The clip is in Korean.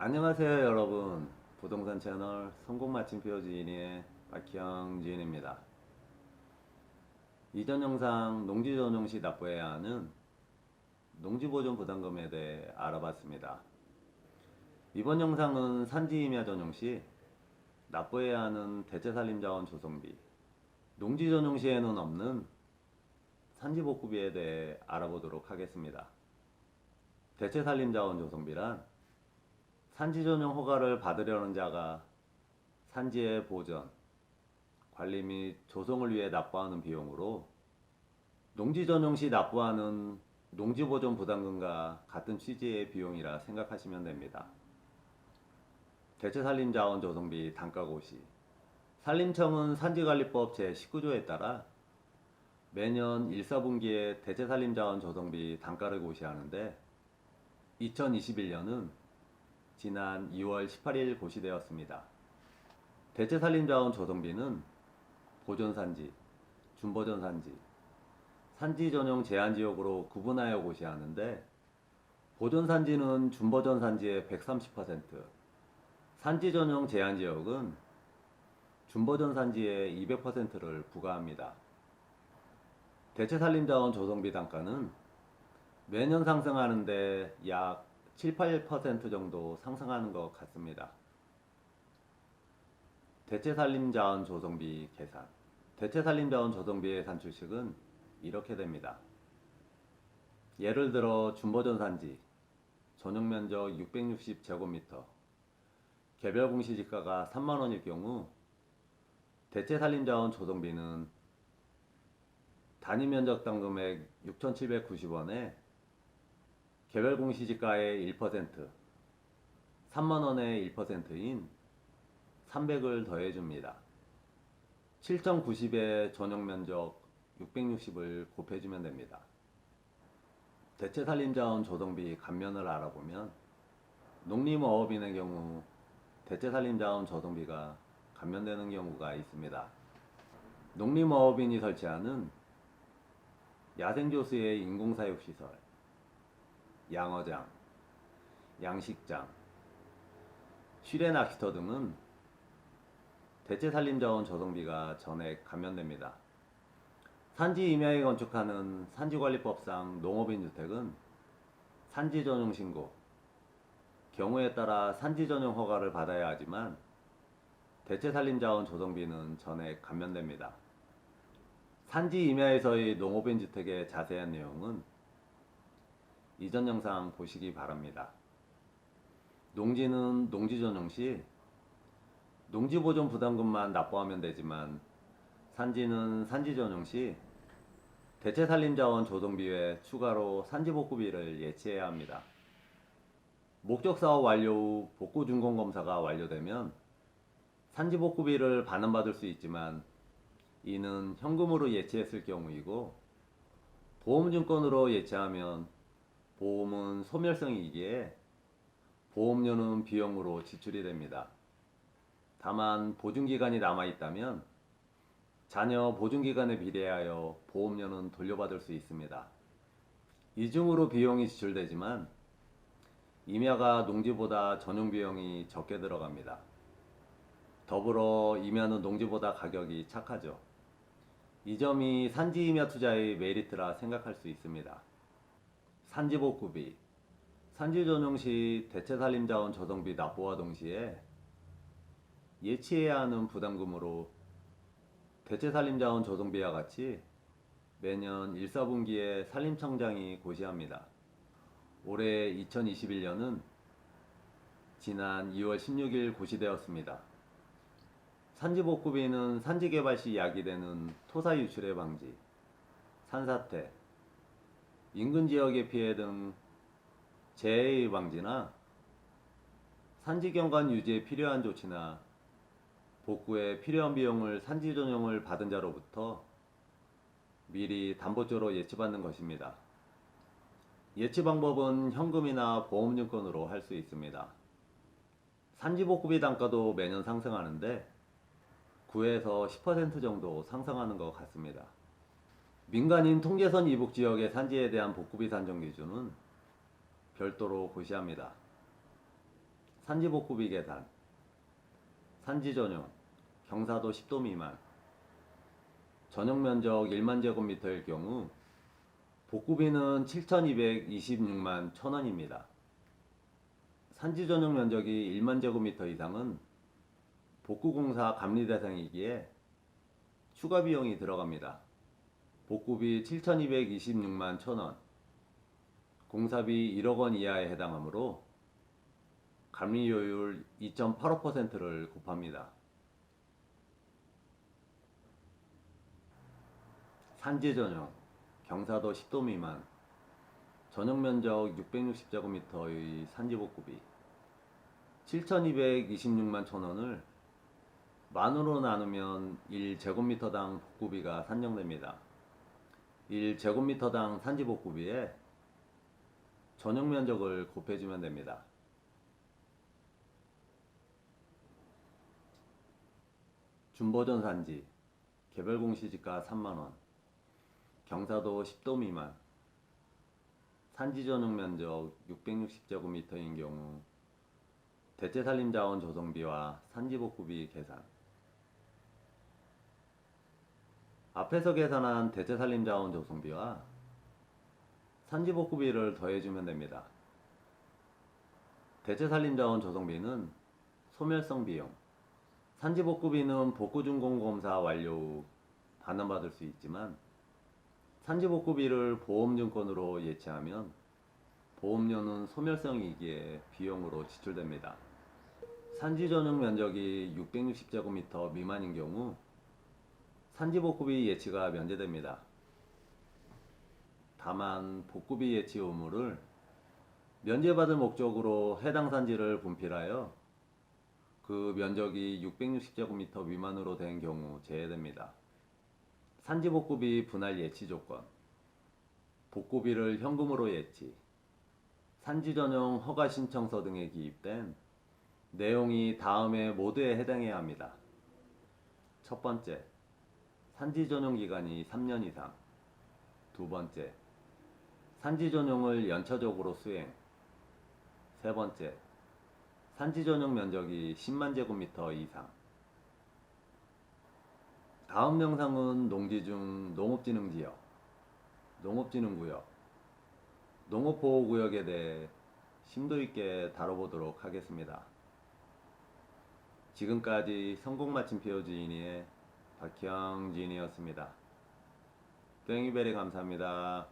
안녕하세요 여러분. 부동산 채널 성공 마침표 지인의 박희영 지인입니다. 이전 영상 농지 전용 시 납부해야 하는 농지 보존 부담금에 대해 알아봤습니다. 이번 영상은 산지 임야 전용 시 납부해야 하는 대체산림자원 조성비, 농지 전용 시에는 없는 산지 복구비에 대해 알아보도록 하겠습니다. 대체산림자원 조성비란 산지 전용 허가를 받으려는 자가 산지의 보전, 관리 및 조성을 위해 납부하는 비용으로 농지 전용 시 납부하는 농지보존 부담금과 같은 취지의 비용이라 생각하시면 됩니다. 대체산림자원 조성비 단가고시. 산림청은 산지관리법 제19조에 따라 매년 1, 4분기에 대체산림자원 조성비 단가를 고시하는데 2021년은 지난 2월 18일 고시되었습니다. 대체산림자원 조성비는 보존산지, 준보존산지, 산지 전용 제한지역으로 구분하여 고시하는데 보존산지는 준보존산지의 130%, 산지 전용 제한지역은 준보존산지의 200%를 부과합니다. 대체산림자원 조성비 단가는 매년 상승하는데 약 7, 8% 정도 상승하는 것 같습니다. 대체산림자원 조성비 계산. 대체산림자원 조성비의 산출식은 이렇게 됩니다. 예를 들어 준보존산지 전용면적 660제곱미터 개별 공시지가가 3만원일 경우 대체산림자원 조성비는 단위면적당 금액 6,790원에 개별 공시지가의 1%, 3만원의 1%인 300을 더해줍니다. 7,090에 전용면적 660을 곱해주면 됩니다. 대체산림자원 조성비 감면을 알아보면 농림어업인의 경우 대체산림자원 조성비가 감면되는 경우가 있습니다. 농림어업인이 설치하는 야생조수의 인공사육시설, 양어장, 양식장, 실외낚시터 등은 대체산림자원 조성비가 전액 감면됩니다. 산지 임야에 건축하는 산지관리법상 농업인 주택은 산지 전용 신고, 경우에 따라 산지 전용 허가를 받아야 하지만 대체산림자원 조성비는 전액 감면됩니다. 산지 임야에서의 농업인 주택의 자세한 내용은 이전 영상 보시기 바랍니다. 농지는 농지 전용 시 농지보존 부담금만 납부하면 되지만 산지는 산지 전용 시 대체산림자원 조성비 외 추가로 산지복구비를 예치해야 합니다. 목적사업 완료 후 복구준공검사가 완료되면 산지복구비를 반환받을 수 있지만 이는 현금으로 예치했을 경우이고 보험증권으로 예치하면 보험은 소멸성이기에 보험료는 비용으로 지출이 됩니다. 다만 보증기간이 남아있다면 자녀 보증기간에 비례하여 보험료는 돌려받을 수 있습니다. 이중으로 비용이 지출되지만 임야가 농지보다 전용비용이 적게 들어갑니다. 더불어 임야는 농지보다 가격이 착하죠. 이 점이 산지 임야 투자의 메리트라 생각할 수 있습니다. 산지복구비. 산지 전용 시 대체산림자원 조성비 납부와 동시에 예치해야 하는 부담금으로 대체산림자원 조성비와 같이 매년 1, 4분기에 산림청장이 고시합니다. 올해 2021년은 지난 2월 16일 고시되었습니다. 산지복구비는 산지개발 시 야기되는 토사 유출의 방지, 산사태, 인근 지역의 피해 등 재해의 방지나 산지경관 유지에 필요한 조치나 복구에 필요한 비용을 산지 전용을 받은 자로부터 미리 담보조로 예치받는 것입니다. 예치 방법은 현금이나 보험증권으로 할 수 있습니다. 산지복구비 단가도 매년 상승하는데 9에서 10% 정도 상승하는 것 같습니다. 민간인 통제선 이북 지역의 산지에 대한 복구비 산정 기준은 별도로 고시합니다. 산지복구비 계산. 산지 전용 경사도 10도 미만, 전용 면적 1만 제곱미터일 경우 복구비는 7,226만 1,000원입니다. 산지 전용 면적이 1만 제곱미터 이상은 복구공사 감리 대상이기에 추가 비용이 들어갑니다. 복구비 7,226만 1,000원, 공사비 1억 원 이하에 해당하므로 감리료율 2.85%를 곱합니다. 산지 전용 경사도 10도 미만, 전용 면적 660제곱미터의 산지 복구비 7,226만 1,000원을 만으로 나누면 1제곱미터당 복구비가 산정됩니다. 1제곱미터당 산지 복구비에 전용 면적을 곱해주면 됩니다. 준보전 산지 개별 공시지가 3만원, 경사도 10도 미만, 산지 전용 면적 660제곱미터인 경우 대체살림자원 조성비와 산지 복구비 계산. 앞에서 계산한 대체살림자원 조성비와 산지 복구비를 더해주면 됩니다. 대체살림자원 조성비는 소멸성 비용, 산지 복구비는 복구준공검사 완료 후 반환받을 수 있지만 산지 복구비를 보험증권으로 예치하면 보험료는 소멸성이기에 비용으로 지출됩니다. 산지 전용 면적이 660제곱미터 미만인 경우 산지 복구비 예치가 면제됩니다. 다만 복구비 예치 의무를 면제받을 목적으로 해당 산지를 분필하여 그 면적이 660제곱미터 미만으로 된 경우 제외됩니다. 산지 복구비 분할 예치 조건, 복구비를 현금으로 예치, 산지 전용 허가 신청서 등에 기입된 내용이 다음에 모두에 해당해야 합니다. 첫 번째, 산지 전용 기간이 3년 이상. 두 번째, 산지 전용을 연차적으로 수행. 세 번째, 산지 전용 면적이 10만 제곱미터 이상. 다음 영상은 농지 중 농업진흥지역, 농업진흥구역, 농업보호구역에 대해 심도 있게 다뤄보도록 하겠습니다. 지금까지 성공마침표 지인의 박형 지인이었습니다. 땡이베리 감사합니다.